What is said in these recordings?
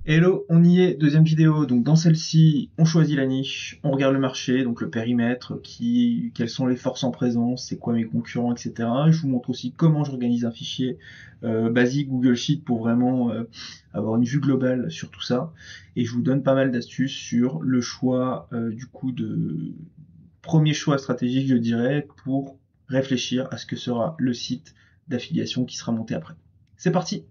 Hello, on y est, deuxième vidéo. Donc dans celle-ci, on choisit la niche, on regarde le marché, donc le périmètre, quelles sont les forces en présence, c'est quoi mes concurrents, etc. Je vous montre aussi comment j'organise un fichier basique Google Sheet pour vraiment avoir une vue globale sur tout ça. Et je vous donne pas mal d'astuces sur le choix du coup de premier choix stratégique, je dirais, pour réfléchir à ce que sera le site d'affiliation qui sera monté après. C'est parti!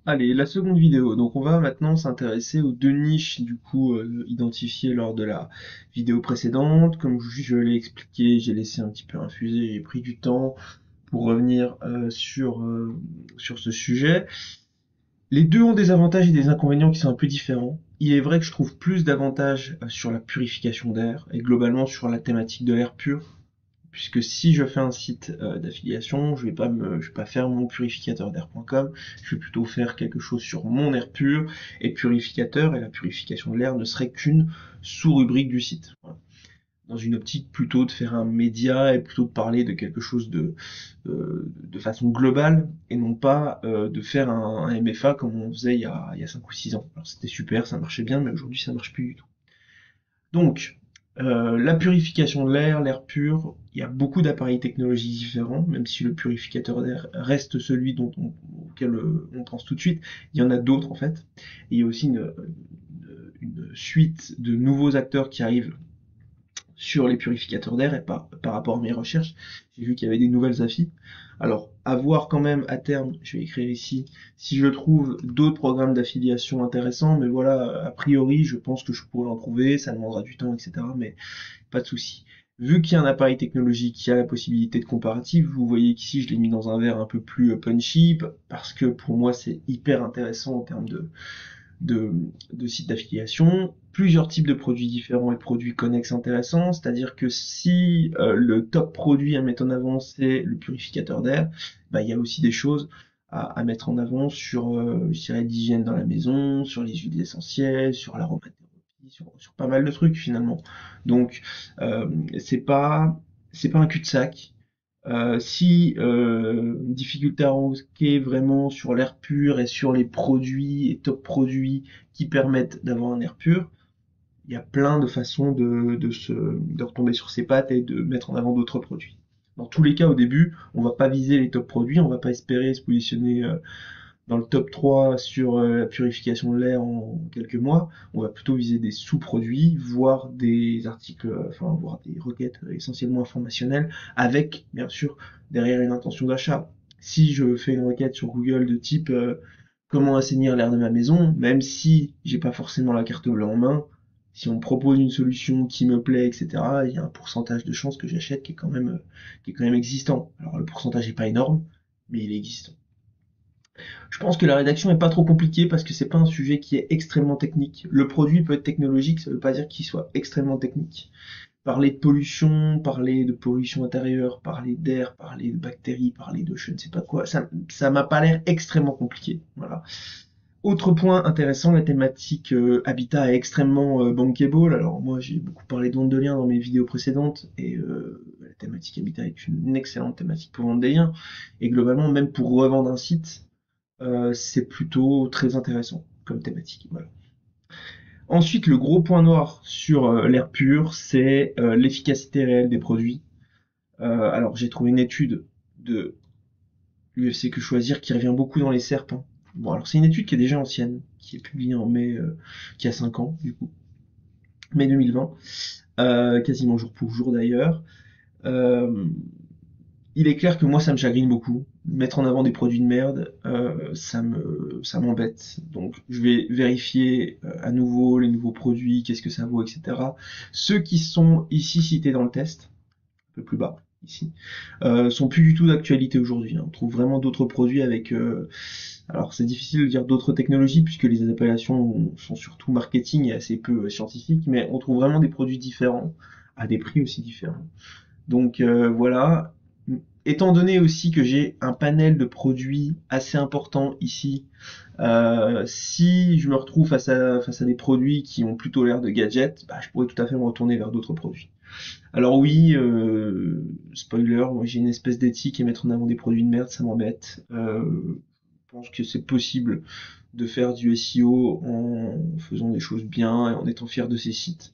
Allez, la seconde vidéo. Donc on va maintenant s'intéresser aux deux niches du coup identifiées lors de la vidéo précédente. Comme je l'ai expliqué, j'ai laissé un petit peu infuser, j'ai pris du temps pour revenir sur ce sujet. Les deux ont des avantages et des inconvénients qui sont un peu différents. Il est vrai que je trouve plus d'avantages sur la purification d'air et globalement sur la thématique de l'air pur, puisque si je fais un site d'affiliation, je vais pas faire mon purificateur d'air.com, je vais plutôt faire quelque chose sur mon air pur et purificateur, et la purification de l'air ne serait qu'une sous-rubrique du site. Voilà. Dans une optique plutôt de faire un média et plutôt de parler de quelque chose de façon globale et non pas de faire un MFA comme on faisait il y a 5 ou 6 ans. Alors c'était super, ça marchait bien, mais aujourd'hui ça marche plus du tout. Donc, la purification de l'air, l'air pur, il y a beaucoup d'appareils technologiques différents, même si le purificateur d'air reste celui auquel on pense tout de suite, il y en a d'autres en fait. Et il y a aussi une suite de nouveaux acteurs qui arrivent sur les purificateurs d'air et par rapport à mes recherches, j'ai vu qu'il y avait des nouvelles affis. Alors, à voir quand même à terme, je vais écrire ici, si je trouve d'autres programmes d'affiliation intéressants, mais voilà, a priori, je pense que je pourrais en trouver, ça demandera du temps, etc., mais pas de souci. Vu qu'il y a un appareil technologique qui a la possibilité de comparatif, vous voyez qu'ici je l'ai mis dans un verre un peu plus punchy, parce que pour moi c'est hyper intéressant en termes de, de sites d'affiliation, plusieurs types de produits différents et produits connexes intéressants, c'est-à-dire que si le top produit à mettre en avant c'est le purificateur d'air, bah, il y a aussi des choses à mettre en avant sur je dirais, l'hygiène dans la maison, sur les huiles essentielles, sur l'aromathérapie, sur pas mal de trucs finalement. Donc euh, c'est pas c'est pas un cul-de-sac, si difficulté à ranker vraiment sur l'air pur et sur les produits et top produits qui permettent d'avoir un air pur, il y a plein de façons de retomber sur ses pattes et de mettre en avant d'autres produits. Dans tous les cas, au début, on va pas viser les top produits, on va pas espérer se positionner dans le top 3 sur la purification de l'air en quelques mois, on va plutôt viser des sous-produits, voire des articles, enfin, voire des requêtes essentiellement informationnelles, avec, bien sûr, derrière une intention d'achat. Si je fais une requête sur Google de type comment assainir l'air de ma maison, même si j'ai pas forcément la carte bleue en main, si on me propose une solution qui me plaît, etc., il y a un pourcentage de chances que j'achète qui est quand même existant. Alors le pourcentage est pas énorme, mais il est existant. Je pense que la rédaction est pas trop compliquée parce que c'est pas un sujet qui est extrêmement technique. Le produit peut être technologique, ça veut pas dire qu'il soit extrêmement technique. Parler de pollution intérieure, parler d'air, parler de bactéries, parler de je ne sais pas quoi, ça m'a pas l'air extrêmement compliqué. Voilà. Autre point intéressant, la thématique habitat est extrêmement bankable. Alors moi j'ai beaucoup parlé de vente de liens dans mes vidéos précédentes et la thématique habitat est une excellente thématique pour vendre des liens. Et globalement, même pour revendre un site, c'est plutôt très intéressant comme thématique. Voilà. Ensuite, le gros point noir sur l'air pur, c'est l'efficacité réelle des produits. Alors, j'ai trouvé une étude de l'UFC Que Choisir qui revient beaucoup dans les SERP, hein. Bon, alors c'est une étude qui est déjà ancienne, qui est publiée en mai, qui a 5 ans, du coup, mai 2020, quasiment jour pour jour d'ailleurs. Euh, il est clair que moi ça me chagrine beaucoup. Mettre en avant des produits de merde, ça m'embête. Donc je vais vérifier à nouveau les nouveaux produits, qu'est-ce que ça vaut, etc. Ceux qui sont ici cités dans le test, un peu plus bas ici, sont plus du tout d'actualité aujourd'hui, hein. On trouve vraiment d'autres produits avec. Alors c'est difficile de dire d'autres technologies puisque les appellations sont surtout marketing et assez peu scientifiques, mais on trouve vraiment des produits différents à des prix aussi différents. Donc voilà. Étant donné aussi que j'ai un panel de produits assez important ici, si je me retrouve face à des produits qui ont plutôt l'air de gadgets, bah, je pourrais tout à fait me retourner vers d'autres produits. Alors oui, spoiler, moi j'ai une espèce d'éthique et mettre en avant des produits de merde, ça m'embête. Je pense que c'est possible de faire du SEO en faisant des choses bien et en étant fier de ses sites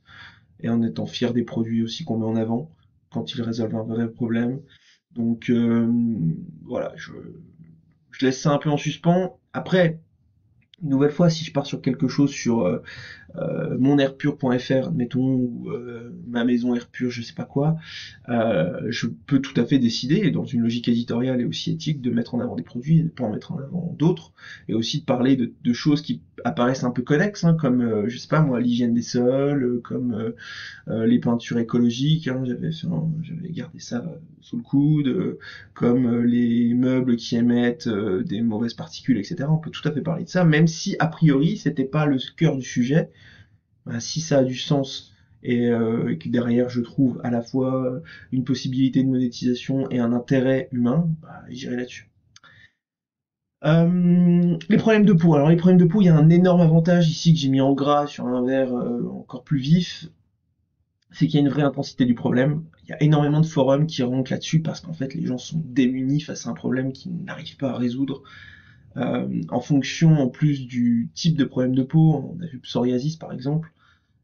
et en étant fier des produits aussi qu'on met en avant quand ils résolvent un vrai problème. Donc voilà, je laisse ça un peu en suspens. Après, une nouvelle fois, si je pars sur quelque chose sur monairpur.fr, admettons, ou ma maison air pur, je sais pas quoi, je peux tout à fait décider, dans une logique éditoriale et aussi éthique, de mettre en avant des produits et de pas en mettre en avant d'autres, et aussi de parler de choses qui apparaissent un peu connexes, hein, comme, je sais pas moi, l'hygiène des sols, comme les peintures écologiques, hein, j'avais gardé ça sous le coude, comme les meubles qui émettent des mauvaises particules, etc. On peut tout à fait parler de ça, même si a priori c'était pas le cœur du sujet. Bah, si ça a du sens et que derrière je trouve à la fois une possibilité de monétisation et un intérêt humain, bah, j'irai là-dessus. Les problèmes de peau. Alors les problèmes de peau, il y a un énorme avantage ici que j'ai mis en gras sur un verre encore plus vif, c'est qu'il y a une vraie intensité du problème. Il y a énormément de forums qui remontent là-dessus parce qu'en fait les gens sont démunis face à un problème qu'ils n'arrivent pas à résoudre. En fonction en plus du type de problème de peau, on a vu psoriasis par exemple,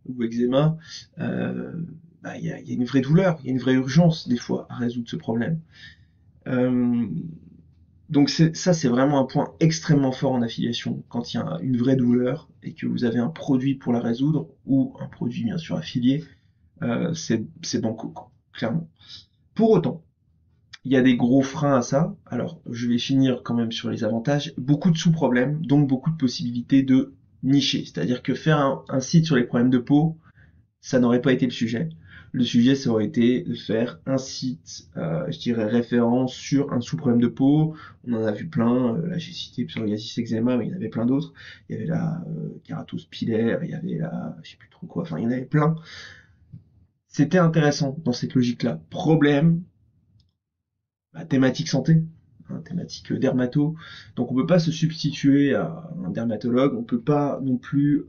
ou eczéma, euh, y a une vraie douleur, il y a une vraie urgence des fois à résoudre ce problème. Euh, donc ça c'est vraiment un point extrêmement fort en affiliation, quand il y a une vraie douleur et que vous avez un produit pour la résoudre, ou un produit bien sûr affilié, c'est banco, quoi, clairement. Pour autant, il y a des gros freins à ça. Alors, je vais finir quand même sur les avantages. Beaucoup de sous-problèmes, donc beaucoup de possibilités de nicher. C'est-à-dire que faire un site sur les problèmes de peau, ça n'aurait pas été le sujet. Le sujet, ça aurait été de faire un site, je dirais, référent sur un sous-problème de peau. On en a vu plein. Là, j'ai cité psoriasis, eczéma, mais il y en avait plein d'autres. Il y avait la kératose pilaire, il y avait la, je sais plus trop quoi. Enfin, il y en avait plein. C'était intéressant dans cette logique-là. Problème, bah, thématique santé, hein, thématique dermato. Donc on peut pas se substituer à un dermatologue, on peut pas non plus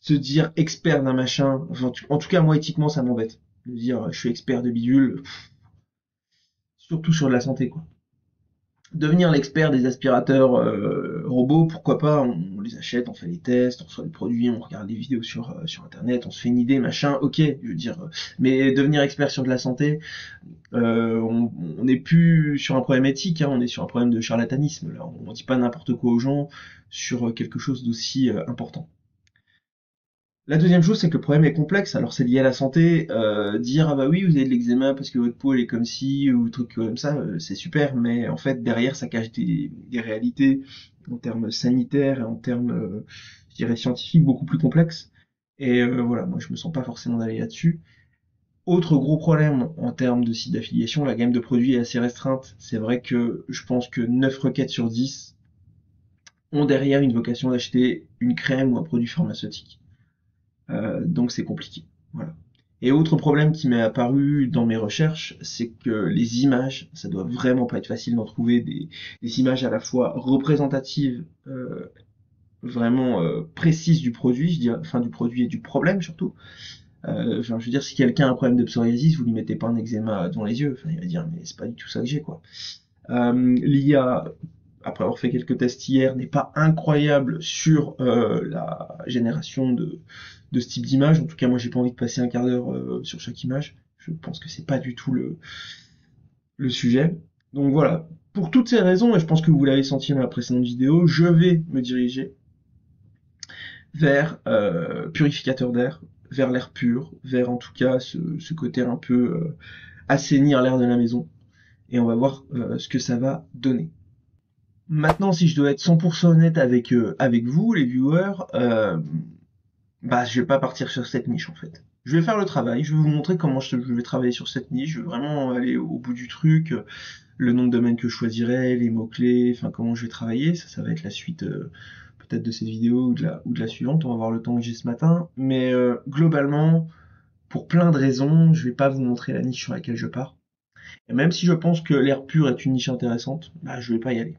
se dire expert d'un machin. Enfin, en tout cas, moi éthiquement, ça m'embête de dire je suis expert de bidule, surtout sur de la santé, quoi. Devenir l'expert des aspirateurs robots, pourquoi pas, on les achète, on fait les tests, on reçoit les produits, on regarde des vidéos sur internet, on se fait une idée, machin, ok, je veux dire, mais devenir expert sur de la santé, on n'est plus sur un problème éthique, hein, on est sur un problème de charlatanisme, là, on dit pas n'importe quoi aux gens sur quelque chose d'aussi important. La deuxième chose, c'est que le problème est complexe. Alors c'est lié à la santé. Dire ah bah oui, vous avez de l'eczéma parce que votre peau elle est comme ci ou truc comme ça, c'est super. Mais en fait derrière ça cache des réalités en termes sanitaires et en termes, je dirais scientifiques beaucoup plus complexes. Et voilà, moi je me sens pas forcément d'aller là-dessus. Autre gros problème en termes de site d'affiliation, la gamme de produits est assez restreinte. C'est vrai que je pense que 9 requêtes sur 10 ont derrière une vocation d'acheter une crème ou un produit pharmaceutique. Donc c'est compliqué. Voilà. Et autre problème qui m'est apparu dans mes recherches, c'est que les images, ça doit vraiment pas être facile d'en trouver des images à la fois représentatives, vraiment précises du produit, je dirais, enfin du produit et du problème surtout. Enfin, je veux dire, si quelqu'un a un problème de psoriasis, vous lui mettez pas un eczéma devant les yeux. Enfin, il va dire, mais c'est pas du tout ça que j'ai, quoi. L'IA, après avoir fait quelques tests hier, n'est pas incroyable sur la génération de ce type d'image. En tout cas, moi, j'ai pas envie de passer un quart d'heure sur chaque image. Je pense que c'est pas du tout le sujet. Donc voilà. Pour toutes ces raisons, et je pense que vous l'avez senti dans la précédente vidéo, je vais me diriger vers purificateur d'air, vers l'air pur, vers en tout cas ce côté un peu assainir l'air de la maison. Et on va voir ce que ça va donner. Maintenant, si je dois être 100% honnête avec vous, les viewers, bah je vais pas partir sur cette niche en fait. Je vais faire le travail, je vais vous montrer comment je vais travailler sur cette niche, je vais vraiment aller au bout du truc, le nom de domaine que je choisirai, les mots-clés, enfin comment je vais travailler, ça va être la suite peut-être de cette vidéo ou de la suivante, on va voir le temps que j'ai ce matin, mais globalement, pour plein de raisons, je vais pas vous montrer la niche sur laquelle je pars. Et même si je pense que l'air pur est une niche intéressante, bah je vais pas y aller.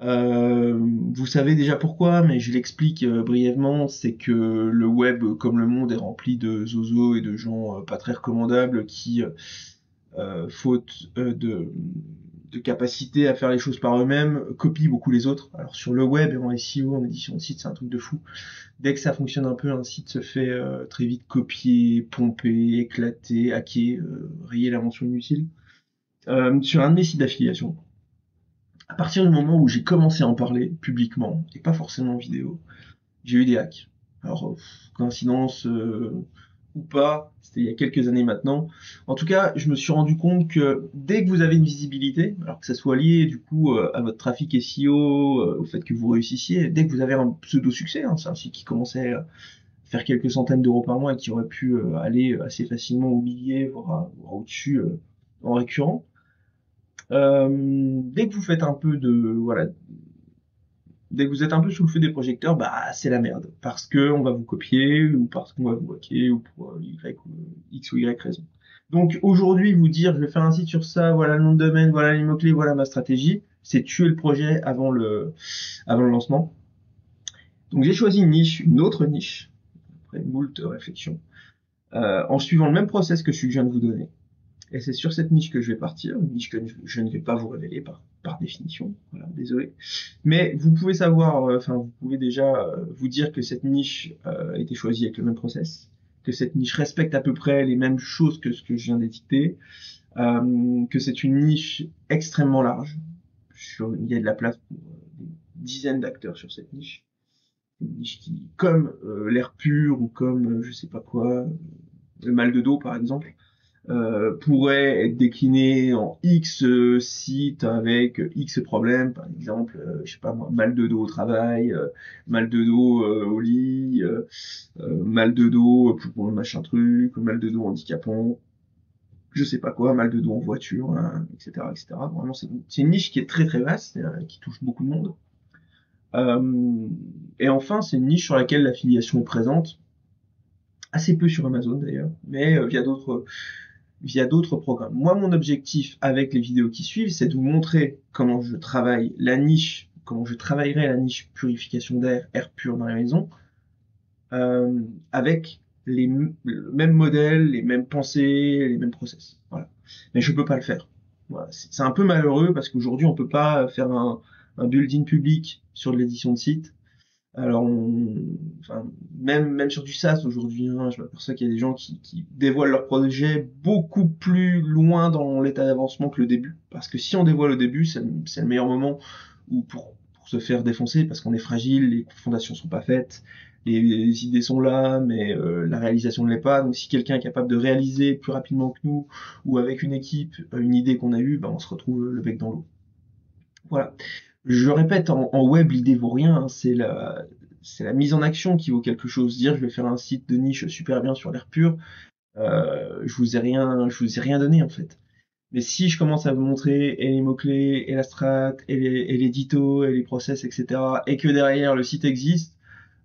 Vous savez déjà pourquoi, mais je l'explique brièvement, c'est que le web, comme le monde, est rempli de zozos et de gens pas très recommandables qui, faute de capacité à faire les choses par eux-mêmes, copient beaucoup les autres. Alors sur le web et en SEO, en édition de site, c'est un truc de fou. Dès que ça fonctionne un peu, un site se fait très vite copier, pomper, éclater, hacker, rayer la mention inutile. Sur un de mes sites d'affiliation, à partir du moment où j'ai commencé à en parler publiquement, et pas forcément en vidéo, j'ai eu des hacks. Alors, coïncidence ou pas, c'était il y a quelques années maintenant. En tout cas, je me suis rendu compte que dès que vous avez une visibilité, alors que ça soit lié du coup à votre trafic SEO, au fait que vous réussissiez, dès que vous avez un pseudo-succès, hein, c'est un site qui commençait à faire quelques centaines d'euros par mois et qui aurait pu aller assez facilement aux milliers, voire au-dessus en récurrent. Dès que vous faites un peu de, voilà, dès que vous êtes un peu sous le feu des projecteurs, bah c'est la merde, parce que on va vous copier ou parce qu'on va vous hacker ou pour X ou Y raison. Donc aujourd'hui, vous dire je vais faire un site sur ça, voilà le nom de domaine, voilà les mots-clés, voilà ma stratégie, c'est tuer le projet avant le lancement. Donc j'ai choisi une niche, une autre niche, après moult réflexions, en suivant le même process que celui que je viens de vous donner. Et c'est sur cette niche que je vais partir, une niche que je ne vais pas vous révéler par définition, voilà, désolé. Mais vous pouvez savoir, enfin vous pouvez déjà vous dire que cette niche a été choisie avec le même process, que cette niche respecte à peu près les mêmes choses que ce que je viens d'édicter, que c'est une niche extrêmement large. Il y a de la place pour des dizaines d'acteurs sur cette niche. Une niche qui, comme l'air pur ou comme je sais pas quoi, le mal de dos par exemple, pourrait être décliné en X sites avec X problèmes, par exemple, je sais pas moi, mal de dos au travail, mal de dos au lit, mal de dos pour machin truc, mal de dos handicapant, je sais pas quoi, mal de dos en voiture, hein, etc., etc. Vraiment, c'est une niche qui est très très vaste, qui touche beaucoup de monde. Et enfin, c'est une niche sur laquelle l'affiliation est présente, assez peu sur Amazon d'ailleurs, mais via d'autres programmes. Moi, mon objectif avec les vidéos qui suivent, c'est de vous montrer comment je travaille la niche, comment je travaillerai la niche purification d'air, air pur dans la maison, avec le même modèle, les mêmes pensées, les mêmes process. Voilà. Mais je peux pas le faire. Voilà. C'est un peu malheureux parce qu'aujourd'hui, on peut pas faire un building public sur de l'édition de site. Alors, enfin, même sur du SaaS aujourd'hui, hein, je m'aperçois qu'il y a des gens qui dévoilent leur projet beaucoup plus loin dans l'état d'avancement que le début. Parce que si on dévoile le début, c'est le meilleur moment où pour se faire défoncer, parce qu'on est fragile, les fondations sont pas faites, les idées sont là, mais la réalisation ne l'est pas. Donc si quelqu'un est capable de réaliser plus rapidement que nous, ou avec une équipe, une idée qu'on a eue, ben, on se retrouve le bec dans l'eau. Voilà. Je répète, en web, l'idée vaut rien, hein, c'est la mise en action qui vaut quelque chose. Dire, je vais faire un site de niche super bien sur l'air pur, je vous ai rien donné en fait. Mais si je commence à vous montrer et les mots-clés, et la strat, et l'édito, et les process, etc., et que derrière le site existe,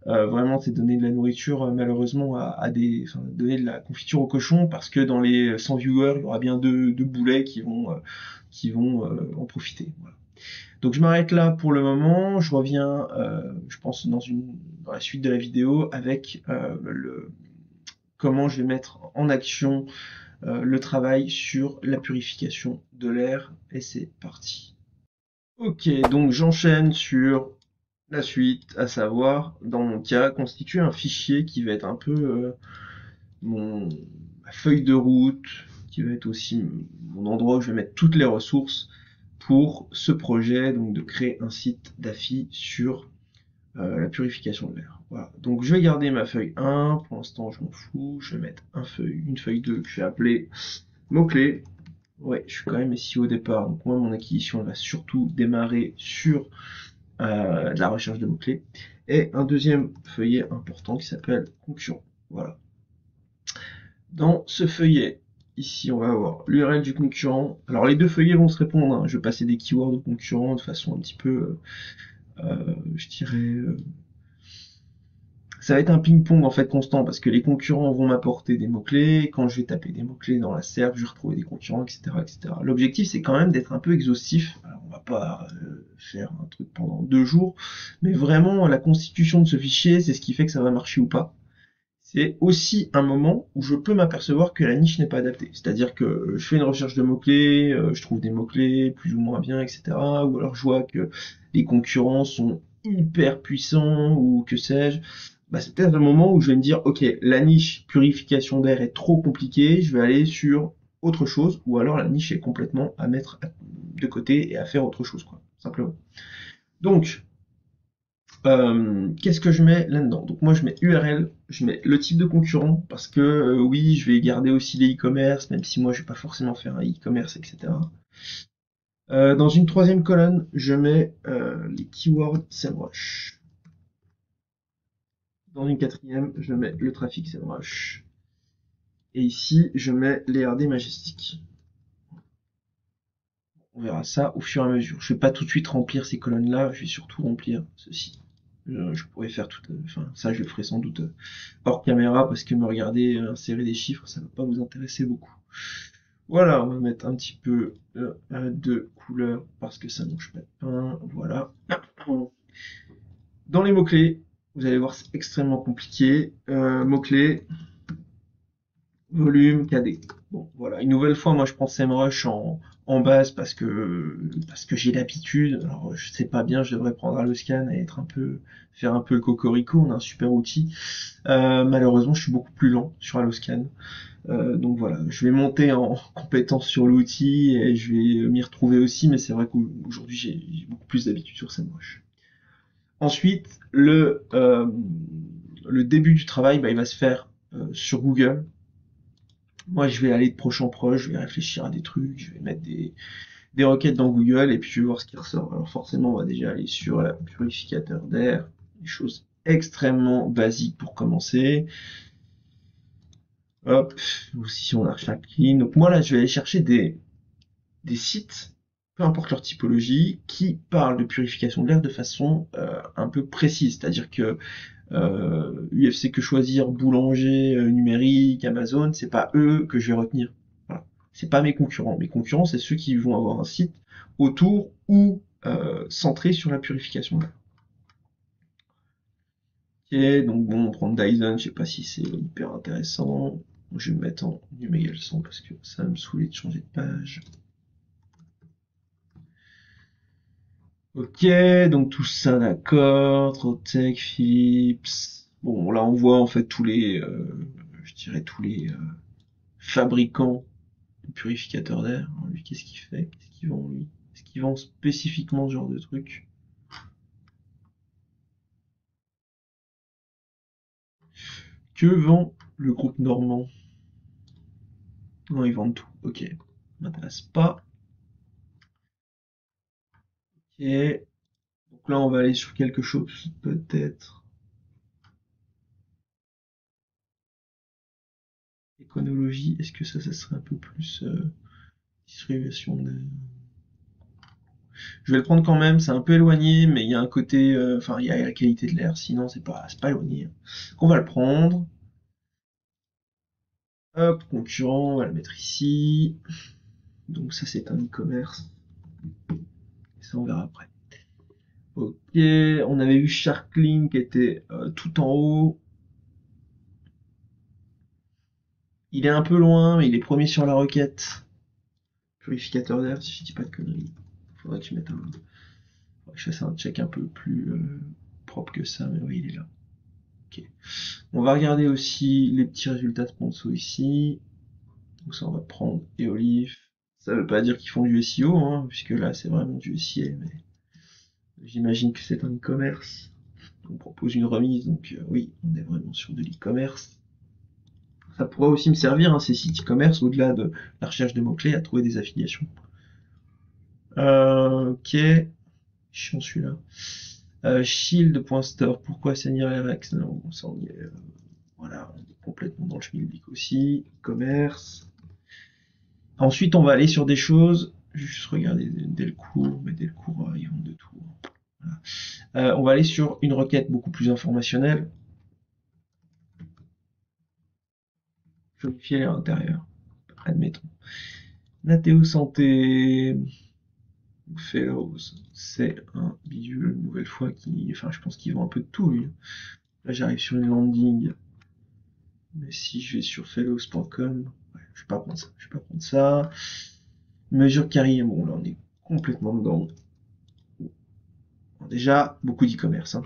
vraiment c'est donner de la nourriture malheureusement enfin, donner de la confiture au cochon, parce que dans les 100 viewers, il y aura bien deux boulets qui vont en profiter. Voilà. Donc je m'arrête là pour le moment, je reviens, je pense, dans la suite de la vidéo avec comment je vais mettre en action le travail sur la purification de l'air, et c'est parti. Ok, donc j'enchaîne sur la suite, à savoir, dans mon cas, constituer un fichier qui va être un peu ma feuille de route, qui va être aussi mon endroit où je vais mettre toutes les ressources pour ce projet, donc de créer un site d'affi sur la purification de l'air. Voilà. Donc je vais garder ma feuille 1, pour l'instant je m'en fous, je vais mettre une feuille 2 que je vais appeler mots-clés. Ouais, je suis quand même ici au départ, donc moi mon acquisition va surtout démarrer sur de la recherche de mots-clés. Et un deuxième feuillet important qui s'appelle concurrent. Voilà. Dans ce feuillet, ici, on va avoir l'URL du concurrent. Alors, les deux feuillets vont se répondre, hein. Je vais passer des keywords au concurrent de façon un petit peu, je dirais, ça va être un ping-pong en fait constant, parce que les concurrents vont m'apporter des mots-clés. Quand je vais taper des mots-clés dans la SERP, je vais retrouver des concurrents, etc., etc. L'objectif, c'est quand même d'être un peu exhaustif. Alors, on va pas faire un truc pendant 2 jours, mais vraiment la constitution de ce fichier, c'est ce qui fait que ça va marcher ou pas. C'est aussi un moment où je peux m'apercevoir que la niche n'est pas adaptée. C'est-à-dire que je fais une recherche de mots-clés, je trouve des mots-clés plus ou moins bien, etc. Ou alors je vois que les concurrents sont hyper puissants, ou que sais-je. Bah, c'est peut-être le moment où je vais me dire, ok, la niche purification d'air est trop compliquée, je vais aller sur autre chose, ou alors la niche est complètement à mettre de côté et à faire autre chose, quoi, simplement. Donc, qu'est-ce que je mets là-dedans? Donc moi je mets URL, je mets le type de concurrent, parce que oui, je vais garder aussi les e-commerce, même si moi je vais pas forcément faire un e-commerce, etc. Dans une troisième colonne, je mets les keywords SEMrush. Dans une quatrième, je mets le trafic SEMrush. Et ici, je mets les RD Majestic. On verra ça au fur et à mesure. Je vais pas tout de suite remplir ces colonnes-là, je vais surtout remplir ceci. Je pourrais faire tout, enfin ça je le ferai sans doute hors caméra parce que me regarder insérer des chiffres ça va pas vous intéresser beaucoup. Voilà, on va mettre un petit peu de couleur parce que ça mange pas de pain. Voilà. Dans les mots-clés, vous allez voir c'est extrêmement compliqué. Mots-clés, volume, KD. Bon, voilà. Une nouvelle fois, moi, je prends SEMrush en base parce que j'ai l'habitude. Alors, je sais pas bien, je devrais prendre Alloscan et faire un peu le cocorico. On a un super outil. Malheureusement, je suis beaucoup plus lent sur Alloscan. Donc voilà, je vais monter en compétence sur l'outil et je vais m'y retrouver aussi. Mais c'est vrai qu'aujourd'hui, j'ai beaucoup plus d'habitude sur SEMrush. Ensuite, le début du travail, bah, il va se faire sur Google. Moi, je vais aller de proche en proche, je vais réfléchir à des trucs, je vais mettre des requêtes dans Google et puis je vais voir ce qui ressort. Alors forcément, on va déjà aller sur la purificateur d'air, des choses extrêmement basiques pour commencer. Hop, aussi on a Clean. Donc moi là, je vais aller chercher des sites, peu importe leur typologie, qui parlent de purification de l'air de façon un peu précise. C'est-à-dire que UFC que choisir, Boulanger, Numérique, Amazon, c'est pas eux que je vais retenir. Voilà. C'est pas mes concurrents. Mes concurrents, c'est ceux qui vont avoir un site autour ou centré sur la purification de l'air. Ok, donc bon, prendre Dyson, je sais pas si c'est hyper intéressant. Je vais me mettre en numérique leçon parce que ça va me saouler de changer de page. Ok, donc tout ça d'accord, Trotec, Philips. Bon, là on voit en fait je dirais tous les fabricants de purificateurs d'air. Alors, lui, qu'est-ce qu'il fait? Qu'est-ce qu'il vend lui? Est-ce qu'il vend spécifiquement ce genre de truc? Que vend le groupe Normand? Non, ils vendent tout. Ok, m'intéresse pas. Ok, donc là on va aller sur quelque chose peut-être. Éconologie, est-ce que ça serait un peu plus distribution de... Je vais le prendre quand même, c'est un peu éloigné, mais il y a un côté, enfin il y a la qualité de l'air, sinon c'est pas éloigné. Donc on va le prendre. Hop, concurrent, on va le mettre ici. Donc ça c'est un e-commerce. Ça on verra après. Ok, on avait vu Sharklink qui était tout en haut. Il est un peu loin, mais il est premier sur la requête. Purificateur d'air, si je dis pas de conneries. Faudrait que je fasse un check un peu plus propre que ça, mais oui, il est là. Ok. On va regarder aussi les petits résultats sponsors ici. Donc ça, on va prendre Eolif. Ça veut pas dire qu'ils font du SEO, hein, puisque là, c'est vraiment du SIA, mais j'imagine que c'est un e-commerce. On propose une remise, donc oui, on est vraiment sur de l'e-commerce. Ça pourrait aussi me servir, hein, ces sites e-commerce, au-delà de la recherche de mots-clés, à trouver des affiliations. Ok, chiant celui-là. Shield.store, pourquoi saigner les Rex? Non, ça on y est. Voilà, on est complètement dans le schmilblick aussi. Commerce. Ensuite, on va aller sur des choses. Juste regarder Delcourt, mais Delcourt, ils vendent de tout. Voilà. On va aller sur une requête beaucoup plus informationnelle. Vérifier l'air intérieur. Admettons. Nathéo Santé. Fellows, c'est un bidule, une nouvelle fois, qui, enfin, je pense qu'il vend un peu de tout, lui. Là, j'arrive sur une landing. Mais si je vais sur fellows.com, ouais, je vais pas prendre ça, je vais pas prendre ça. Mesure carrière, bon, là, on est complètement dedans. Bon, déjà, beaucoup d'e-commerce, hein.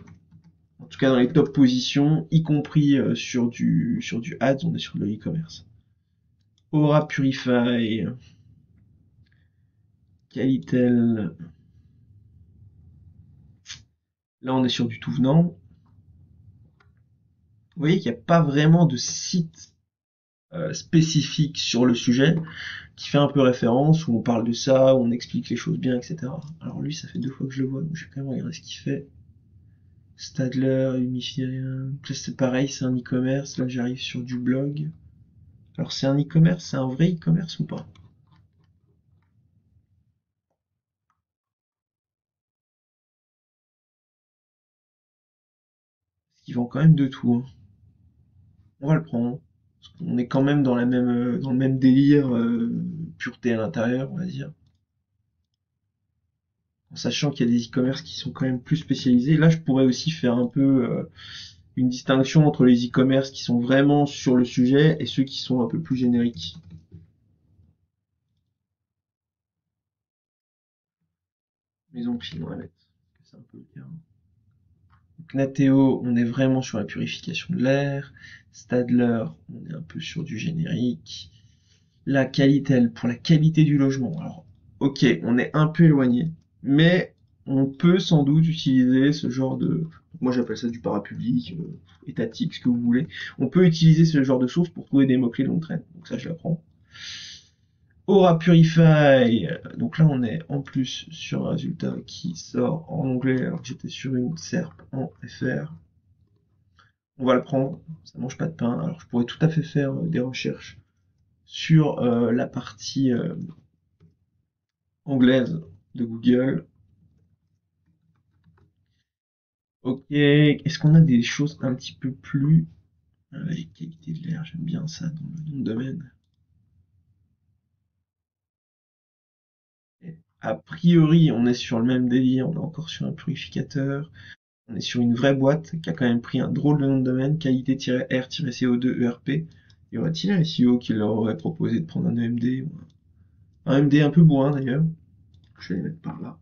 En tout cas, dans les top positions, y compris sur du ads, on est sur de l'e-commerce. Aura Purify, Qualitel, là on est sur du tout venant. Vous voyez qu'il n'y a pas vraiment de site spécifique sur le sujet qui fait un peu référence, où on parle de ça, où on explique les choses bien, etc. Alors lui, ça fait 2 fois que je le vois, donc je vais quand même regarder ce qu'il fait. Stadler, Unifyrien, là c'est pareil, c'est un e-commerce, là j'arrive sur du blog. Alors c'est un e-commerce, c'est un vrai e-commerce ou pas? Parce qu'ils vendent quand même de tout, hein. On va le prendre. Parce qu'on est quand même dans la même, dans le même délire, pureté à l'intérieur, on va dire. En sachant qu'il y a des e-commerce qui sont quand même plus spécialisés. Là, je pourrais aussi faire un peu une distinction entre les e-commerce qui sont vraiment sur le sujet et ceux qui sont un peu plus génériques. Maison Pile, on va mettre. C'est un peu le cas. Donc, Nateo, on est vraiment sur la purification de l'air. Stadler, on est un peu sur du générique. La Qualitel, pour la qualité du logement. Alors, ok, on est un peu éloigné, mais on peut sans doute utiliser ce genre de... Moi j'appelle ça du parapublic, étatique, ce que vous voulez. On peut utiliser ce genre de source pour trouver des mots-clés longue traîne. Donc ça, je l'apprends. Aura Purify, donc là on est en plus sur un résultat qui sort en anglais alors que j'étais sur une SERP en FR. On va le prendre, ça mange pas de pain. Alors je pourrais tout à fait faire des recherches sur la partie anglaise de Google. Ok, est-ce qu'on a des choses un petit peu plus... les qualités de l'air, j'aime bien ça dans le nom de domaine. Et a priori, on est sur le même délire, on est encore sur un purificateur. On est sur une vraie boîte qui a quand même pris un drôle de nom de domaine, qualité-r-co2 ERP. Y aurait-il un SEO qui leur aurait proposé de prendre un EMD, un EMD un peu bourrin d'ailleurs. Je vais les mettre par là.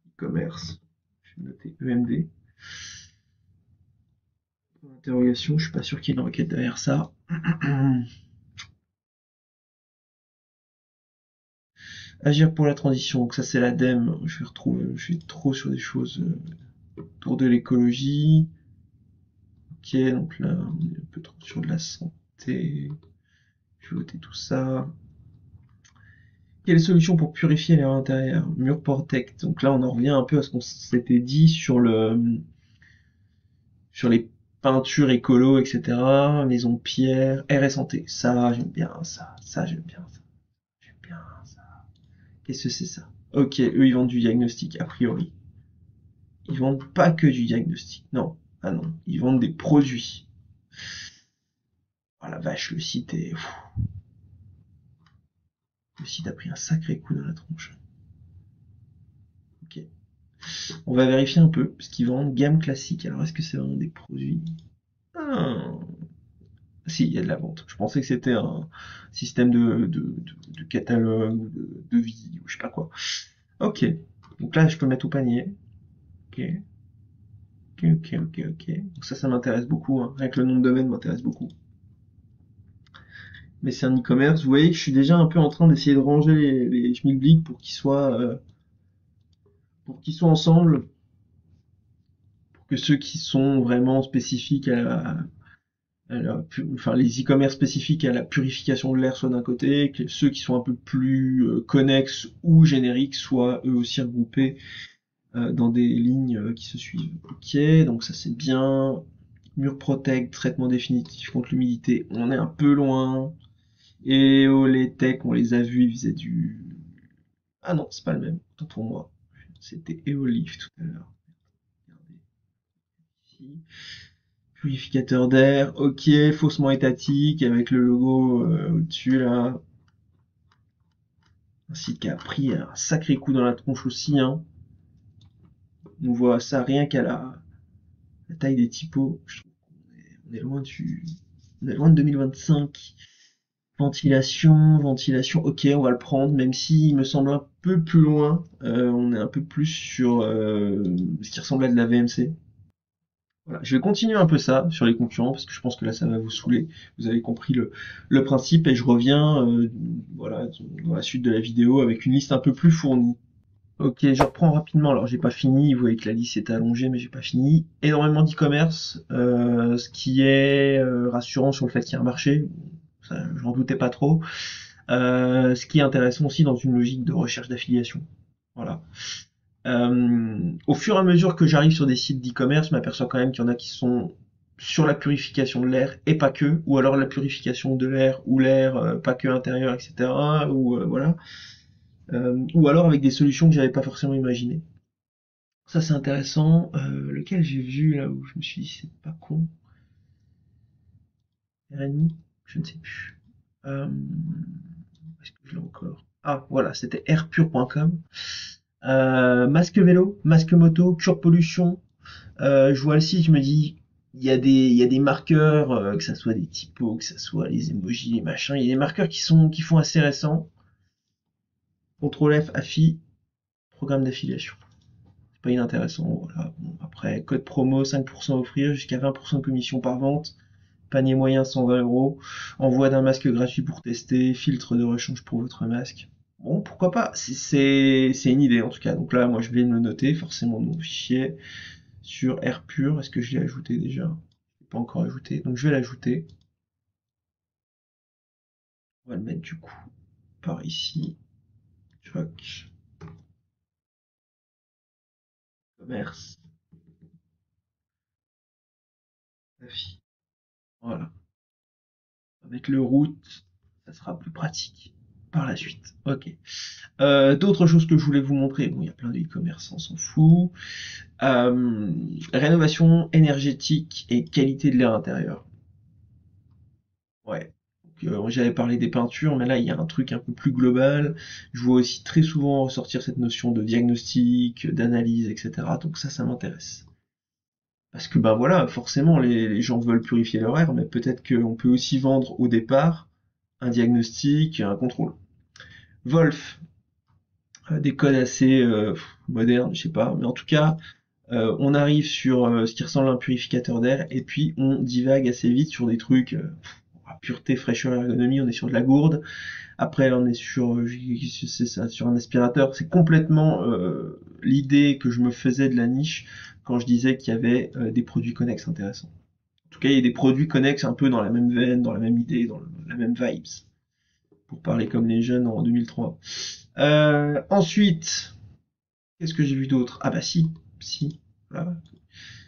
E-commerce. Je vais noter EMD. Interrogation, je suis pas sûr qu'il y ait une requête derrière ça. Agir pour la transition, donc ça c'est l'ADEME. Je vais trop sur des choses autour de l'écologie. Ok, donc là on est un peu trop sur de la santé. Je vais voter tout ça. Quelle solution pour purifier l'air intérieur? Mur Protect. Donc là on en revient un peu à ce qu'on s'était dit sur les peintures écolo, etc. Maison pierre, air et santé. Ça j'aime bien ça. Ça j'aime bien ça. J'aime bien ça. Qu'est-ce que c'est ça? Ok, eux ils vendent du diagnostic a priori. Ils vendent pas que du diagnostic. Non. Ah non. Ils vendent des produits. Oh la vache, le site est... Le site a pris un sacré coup dans la tronche. Ok. On va vérifier un peu, parce qu'ils vendent gamme classique. Alors est-ce que c'est vraiment des produits? Ah. Si, il y a de la vente. Je pensais que c'était un système de catalogue, ou de vie, ou je sais pas quoi. Ok. Donc là, je peux mettre au panier. Ok. Ok. Donc ça m'intéresse beaucoup, hein. Rien que le nom de domaine m'intéresse beaucoup. Mais c'est un e-commerce. Vous voyez que je suis déjà un peu en train d'essayer de ranger les schmilblick pour qu'ils soient ensemble, pour que ceux qui sont vraiment spécifiques enfin les e-commerce spécifiques à la purification de l'air soient d'un côté, que ceux qui sont un peu plus connexes ou génériques soient eux aussi regroupés dans des lignes qui se suivent. Ok, donc ça c'est bien. Mur Protect, traitement définitif contre l'humidité, on est un peu loin. Et les techs, on les a vus, ils faisaient du... Ah non, c'est pas le même, autant pour moi. C'était Eolif tout à l'heure. Regardez ici. Purificateur d'air, ok, faussement étatique, avec le logo au-dessus là. Un site qui a pris un sacré coup dans la tronche aussi, hein. On voit ça rien qu'à la taille des typos. Je trouve qu'on est loin on est loin de 2025. Ventilation, ok, on va le prendre, même si il me semble un peu plus loin. On est un peu plus sur ce qui ressemble à de la VMC. Voilà. Je vais continuer un peu ça sur les concurrents parce que je pense que là ça va vous saouler. Vous avez compris le principe et je reviens voilà, dans la suite de la vidéo avec une liste un peu plus fournie. Ok, je reprends rapidement. Alors j'ai pas fini, vous voyez que la liste est allongée, mais j'ai pas fini. Énormément d'e-commerce, ce qui est rassurant sur le fait qu'il y a un marché. Ça, j'en doutais pas trop. Ce qui est intéressant aussi dans une logique de recherche d'affiliation. Voilà. Au fur et à mesure que j'arrive sur des sites d'e-commerce, je m'aperçois quand même qu'il y en a qui sont sur la purification de l'air et pas que, ou alors la purification de l'air ou l'air pas que intérieur, etc. Ou voilà. Ou alors avec des solutions que j'avais pas forcément imaginées. Ça c'est intéressant. Lequel j'ai vu là où je me suis dit c'est pas con. RNI, je ne sais plus. Est-ce que je l'ai encore? Ah voilà, c'était airpure.com. Masque vélo, masque moto, pure pollution. Je vois le site, je me dis, il y a des marqueurs, que ça soit des typos, que ça soit les emojis, les machins, il y a des marqueurs qui font assez récents. CTRL F, affi, programme d'affiliation. C'est pas inintéressant, voilà. Bon, après, code promo, 5% offrir, jusqu'à 20% de commission par vente. Panier moyen 120 €. Envoi d'un masque gratuit pour tester. Filtre de rechange pour votre masque. Bon, pourquoi pas. C'est une idée en tout cas. Donc là, moi je vais me le noter forcément dans mon fichier sur AirPure. Est-ce que je l'ai ajouté déjà? Je l'ai pas encore ajouté. Donc je vais l'ajouter. On va le mettre du coup par ici. Choc. Commerce. Voilà. Avec le route, ça sera plus pratique par la suite. Ok. D'autres choses que je voulais vous montrer. Bon, il y a plein de e-commerce, on s'en fout. Rénovation énergétique et qualité de l'air intérieur. Ouais. Donc, j'avais parlé des peintures, mais là il y a un truc un peu plus global. Je vois aussi très souvent ressortir cette notion de diagnostic, d'analyse, etc. Donc ça m'intéresse. Parce que ben voilà, forcément les gens veulent purifier leur air, mais peut-être qu'on peut aussi vendre au départ un diagnostic, un contrôle. Wolf, des codes assez modernes, je sais pas, mais en tout cas, on arrive sur ce qui ressemble à un purificateur d'air, et puis on divague assez vite sur des trucs, pureté, fraîcheur, ergonomie, on est sur de la gourde. Après, là, on est sur, c'est ça, sur un aspirateur. C'est complètement l'idée que je me faisais de la niche quand je disais qu'il y avait des produits connexes intéressants. En tout cas, il y a des produits connexes un peu dans la même veine, dans la même idée, dans la même vibes, pour parler comme les jeunes en 2003. Ensuite, qu'est-ce que j'ai vu d'autre? Ah bah si, voilà.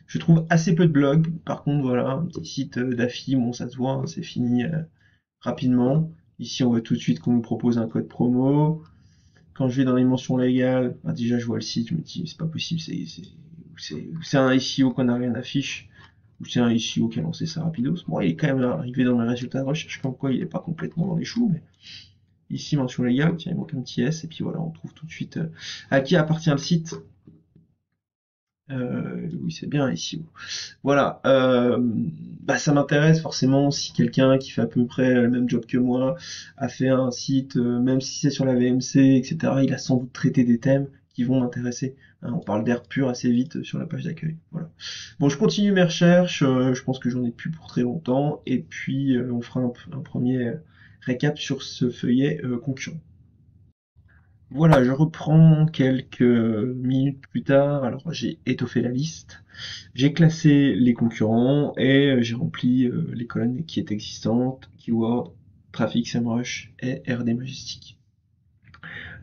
Je trouve assez peu de blogs. Par contre, voilà, un petit site d'affi, bon, ça se voit, hein, c'est fini rapidement. Ici, on voit tout de suite qu'on nous propose un code promo. Quand je vais dans les mentions légales, bah, déjà, je vois le site, je me dis, c'est pas possible, c'est un SEO qu'on a rien affiche, ou c'est un SEO qui a lancé ça rapidos. Bon, il est quand même arrivé dans mes résultats de recherche, comme quoi il est pas complètement dans les choux, mais ici, mention légale, tiens, il manque un petit S, et puis voilà, on trouve tout de suite à qui appartient le site. Oui, c'est bien ici. Voilà, bah, ça m'intéresse forcément si quelqu'un qui fait à peu près le même job que moi a fait un site, même si c'est sur la VMC, etc., il a sans doute traité des thèmes qui vont m'intéresser. Hein, on parle d'air pur assez vite sur la page d'accueil. Voilà. Bon, je continue mes recherches, je pense que j'en ai plus pour très longtemps, et puis on fera un premier récap sur ce feuillet concurrent. Voilà, je reprends quelques minutes plus tard. Alors, j'ai étoffé la liste, j'ai classé les concurrents et j'ai rempli les colonnes qui étaient existantes, keyword, trafic, SEMrush et RD Majestic.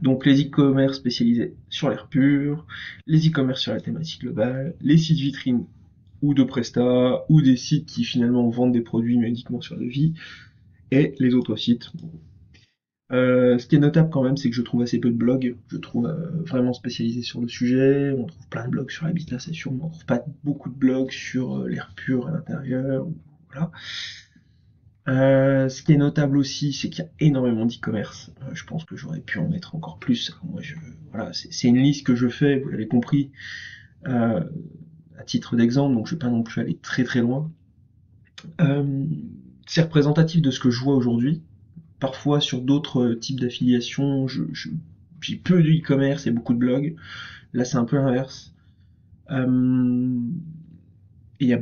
Donc, les e-commerce spécialisés sur l'air pur, les e-commerce sur la thématique globale, les sites vitrines ou de Presta, ou des sites qui finalement vendent des produits mais uniquement sur devis, et les autres sites. Ce qui est notable quand même, c'est que je trouve assez peu de blogs. Je trouve vraiment spécialisés sur le sujet. On trouve plein de blogs sur l'habitat, c'est sûr, mais on trouve pas beaucoup de blogs sur l'air pur à l'intérieur. Voilà. Ce qui est notable aussi, c'est qu'il y a énormément d'e-commerce. Je pense que j'aurais pu en mettre encore plus. Moi, voilà, c'est une liste que je fais, vous l'avez compris, euh, à titre d'exemple, donc je vais pas non plus aller très très loin. Euh, c'est représentatif de ce que je vois aujourd'hui. Parfois, sur d'autres types d'affiliations, j'ai peu de e-commerce et beaucoup de blogs. Là, c'est un peu l'inverse. Et il y a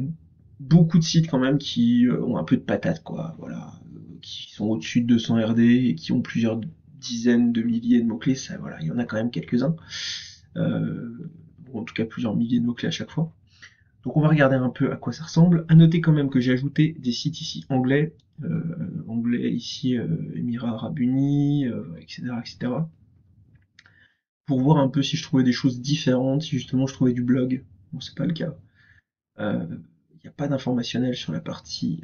beaucoup de sites quand même qui ont un peu de patate, quoi. Voilà, qui sont au-dessus de 200 RD et qui ont plusieurs dizaines de milliers de mots-clés. Ça, voilà, il y en a quand même quelques-uns. Ou en tout cas plusieurs milliers de mots-clés à chaque fois. Donc on va regarder un peu à quoi ça ressemble. À noter quand même que j'ai ajouté des sites ici anglais, anglais ici Émirats Arabes Unis, etc., etc. Pour voir un peu si je trouvais des choses différentes, si justement je trouvais du blog. Bon, c'est pas le cas. Il n'y a pas d'informationnel sur la partie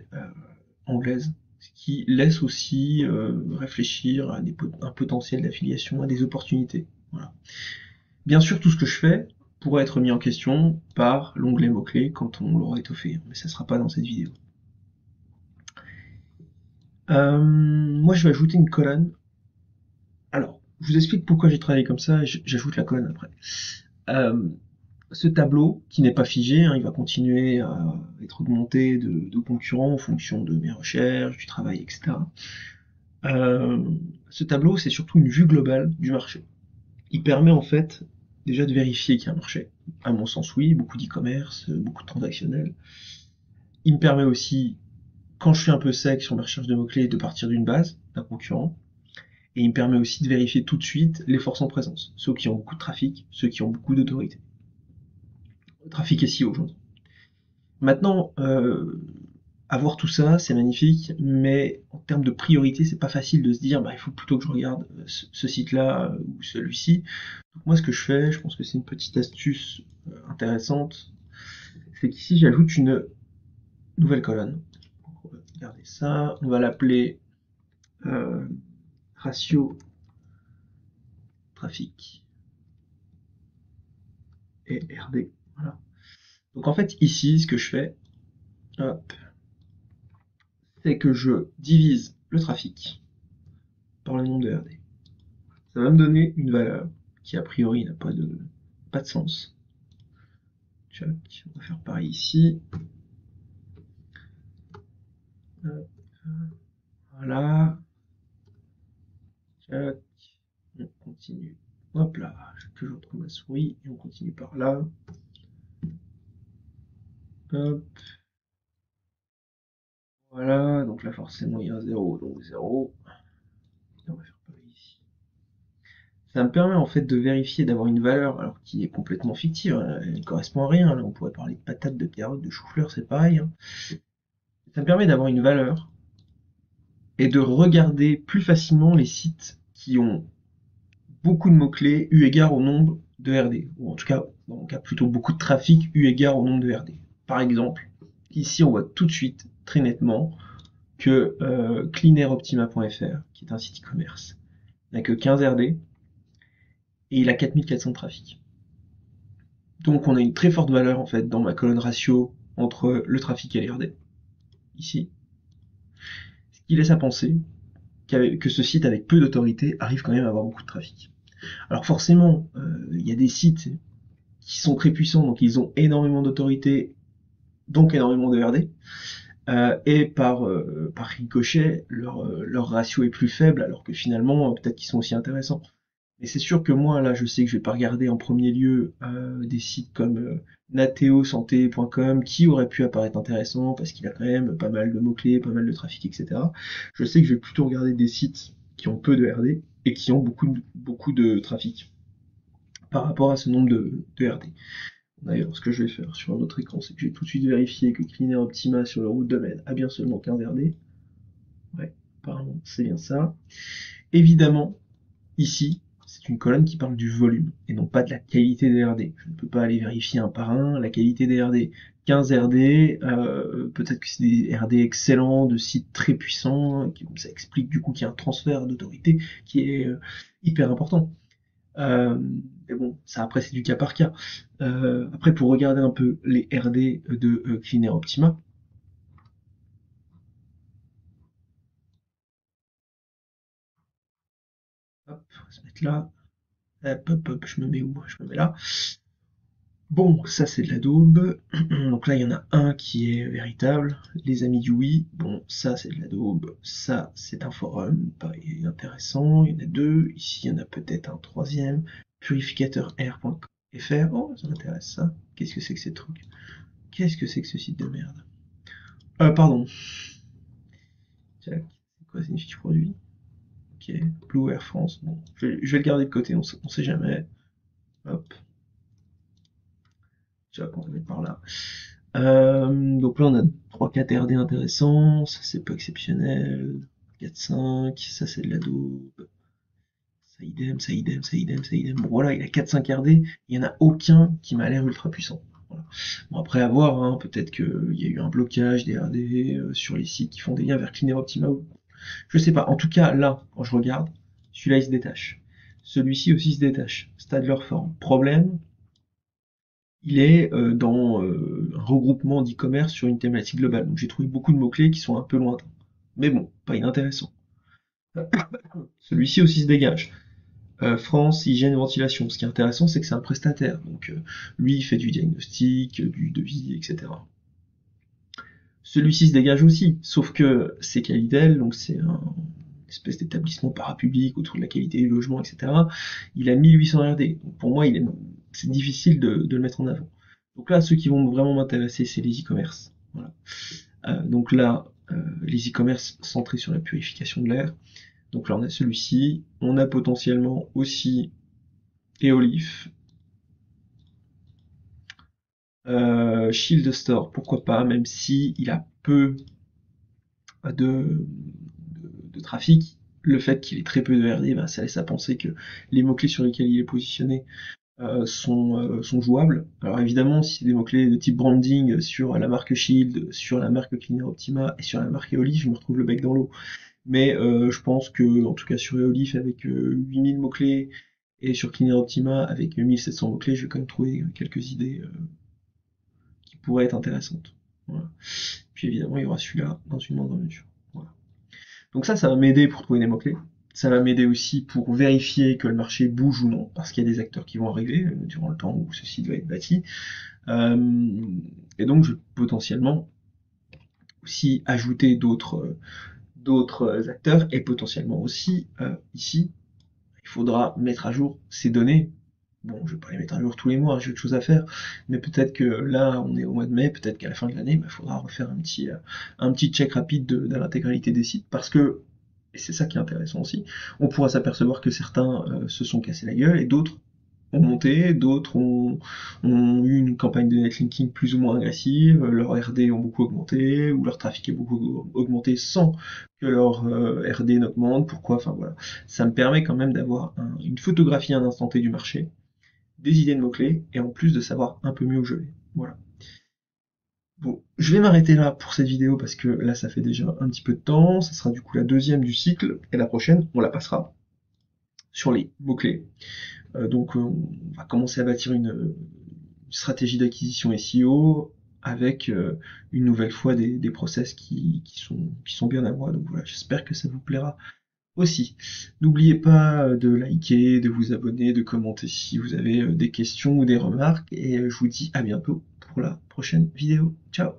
anglaise, ce qui laisse aussi réfléchir à un potentiel d'affiliation, à des opportunités. Voilà. Bien sûr, tout ce que je fais pourra être mis en question par l'onglet mots-clés quand on l'aura étoffé, mais ça ne sera pas dans cette vidéo. Moi, je vais ajouter une colonne. Alors, je vous explique pourquoi j'ai travaillé comme ça, et j'ajoute la colonne après. Euh, Ce tableau, qui n'est pas figé, hein, il va continuer à être augmenté de concurrents en fonction de mes recherches, du travail, etc. Euh, Ce tableau, c'est surtout une vue globale du marché. Il permet en fait déjà de vérifier qu'il y a un marché. À mon sens, oui, beaucoup d'e-commerce, beaucoup de transactionnels. Il me permet aussi, quand je suis un peu sec sur mes recherches de mots-clés, de partir d'une base, d'un concurrent. Et il me permet aussi de vérifier tout de suite les forces en présence, ceux qui ont beaucoup de trafic, ceux qui ont beaucoup d'autorité. Trafic SEO aujourd'hui. Maintenant, avoir tout ça, c'est magnifique, mais en termes de priorité, c'est pas facile de se dire, bah, il faut plutôt que je regarde ce site-là ou celui-ci. Donc moi, ce que je fais, je pense que c'est une petite astuce intéressante, c'est qu'ici, j'ajoute une nouvelle colonne. Donc, on va regarder ça, on va l'appeler euh, ratio trafic et RD. Voilà. Donc en fait, ici, ce que je fais, hop, c'est que je divise le trafic par le nombre de RD. Ça va me donner une valeur qui a priori n'a pas de sens. Check. On va faire pareil ici. Voilà. Check. On continue. Hop là, que je retrouve ma souris et on continue par là. Hop. Voilà, donc là forcément il y a un 0, donc 0. On va faire pareil ici. Ça me permet en fait de vérifier, d'avoir une valeur alors qui est complètement fictive, hein, elle ne correspond à rien. Là on pourrait parler de patates, de carottes, de chou-fleur, c'est pareil, hein. Ça me permet d'avoir une valeur et de regarder plus facilement les sites qui ont beaucoup de mots-clés eu égard au nombre de RD, ou en tout cas, dans mon cas, plutôt beaucoup de trafic eu égard au nombre de RD. Par exemple, ici on voit tout de suite, très nettement, que cleanaroptima.fr, qui est un site e-commerce, n'a que 15 RD et il a 4400 de trafic. Donc on a une très forte valeur en fait dans ma colonne ratio entre le trafic et les RD, ici. Ce qui laisse à penser que ce site avec peu d'autorité arrive quand même à avoir beaucoup de trafic. Alors forcément, il y a des sites qui sont très puissants, donc ils ont énormément d'autorité, donc énormément de RD, et par ricochet, leur ratio est plus faible, alors que finalement, peut-être qu'ils sont aussi intéressants. Mais c'est sûr que moi, là, je sais que je vais pas regarder en premier lieu des sites comme nateosanté.com qui aurait pu apparaître intéressant parce qu'il a quand même pas mal de mots-clés, pas mal de trafic, etc. Je sais que je vais plutôt regarder des sites qui ont peu de RD et qui ont beaucoup de trafic par rapport à ce nombre de RD. D'ailleurs, ce que je vais faire sur un autre écran, c'est que je vais tout de suite vérifier que Cleaner Optima sur le route domaine a bien seulement 15 RD. Ouais, apparemment, c'est bien ça. Évidemment, ici, c'est une colonne qui parle du volume et non pas de la qualité des RD. Je ne peux pas aller vérifier un par un la qualité des RD. 15 RD, peut-être que c'est des RD excellents, de sites très puissants, ça explique du coup qu'il y a un transfert d'autorité qui est hyper important. Mais bon, ça après c'est du cas par cas. Après pour regarder un peu les RD de Cleaner Optima, Hop, on va se mettre là. Hop, hop, hop, je me mets où? Je me mets là. Bon, ça c'est de la daube. Donc là, il y en a un qui est véritable. Les amis du oui. Bon, ça c'est de la daube. Ça, c'est un forum. Pareil, intéressant. Il y en a deux. Ici, il y en a peut-être un troisième. Purificateurair.fr. Oh, ça m'intéresse ça. Qu'est-ce que c'est que ces trucs? Qu'est-ce que c'est que ce site de merde? Pardon. Jack, c'est quoi signifie du produit? Ok. Blue Air France. Bon, je vais le garder de côté, on sait jamais. Hop. Tu vas mettre par là. Donc là, on a 3-4 RD intéressants. Ça, c'est pas exceptionnel. 4-5. Ça, c'est de la daube. Ça idem, ça idem, ça idem, ça idem. Bon, voilà, il a 4-5 RD. Il y en a aucun qui m'a l'air ultra puissant. Voilà. Bon, après, à voir, hein, peut-être qu'il y a eu un blocage des RD sur les sites qui font des liens vers Cleaner Optima. Je sais pas. En tout cas, là, quand je regarde, celui-là, il se détache. Celui-ci aussi se détache. Stadler forme. Problème, il est dans un regroupement d'e-commerce sur une thématique globale. Donc j'ai trouvé beaucoup de mots-clés qui sont un peu lointains. Mais bon, pas inintéressant. Celui-ci aussi se dégage. France, hygiène, ventilation. Ce qui est intéressant, c'est que c'est un prestataire. Donc lui, il fait du diagnostic, du devis, etc. Celui-ci se dégage aussi, sauf que c'est Qualitel, donc c'est un espèce d'établissement parapublic autour de la qualité du logement, etc. Il a 1800 RD. Donc pour moi, c'est difficile de le mettre en avant. Donc là, ceux qui vont vraiment m'intéresser, c'est les e-commerce. Voilà. Donc là, les e-commerce centrés sur la purification de l'air. Donc là, on a celui-ci. On a potentiellement aussi Eolif. Shield Store, pourquoi pas, même si il a peu de, de trafic, le fait qu'il ait très peu de RD, bah, ça laisse à penser que les mots-clés sur lesquels il est positionné sont jouables. Alors évidemment, si c'est des mots-clés de type branding sur la marque Shield, sur la marque Cleaner Optima et sur la marque Eolif, je me retrouve le bec dans l'eau. Mais je pense que, en tout cas sur Eolif, avec 8000 mots-clés, et sur Cleaner Optima, avec 1700 mots-clés, je vais quand même trouver quelques idées qui pourraient être intéressantes. Voilà. Puis évidemment, il y aura celui-là dans une moindre mesure. Voilà. Donc ça va m'aider pour trouver des mots-clés. Ça va m'aider aussi pour vérifier que le marché bouge ou non, parce qu'il y a des acteurs qui vont arriver durant le temps où ceci doit être bâti. Et donc je vais potentiellement aussi ajouter d'autres acteurs, et potentiellement aussi, ici, il faudra mettre à jour ces données. Bon, je vais pas les mettre à jour tous les mois, j'ai autre chose à faire, mais peut-être que là, on est au mois de mai, peut-être qu'à la fin de l'année, il faudra refaire un petit check rapide de l'intégralité des sites, parce que, et c'est ça qui est intéressant aussi, on pourra s'apercevoir que certains se sont cassés la gueule, et d'autres ont monté, d'autres ont eu une campagne de netlinking plus ou moins agressive, leurs RD ont beaucoup augmenté, ou leur trafic est beaucoup augmenté sans que leur RD n'augmente, pourquoi, enfin voilà. Ça me permet quand même d'avoir une photographie à un instant T du marché, des idées de mots-clés, et en plus de savoir un peu mieux où je vais. Voilà. Bon, je vais m'arrêter là pour cette vidéo parce que là ça fait déjà un petit peu de temps, ça sera du coup la deuxième du cycle, et la prochaine on la passera sur les mots-clés. Donc on va commencer à bâtir une stratégie d'acquisition SEO avec une nouvelle fois des process qui sont bien à moi. Donc voilà, j'espère que ça vous plaira aussi. N'oubliez pas de liker, de vous abonner, de commenter si vous avez des questions ou des remarques, et je vous dis à bientôt pour la prochaine vidéo. Ciao!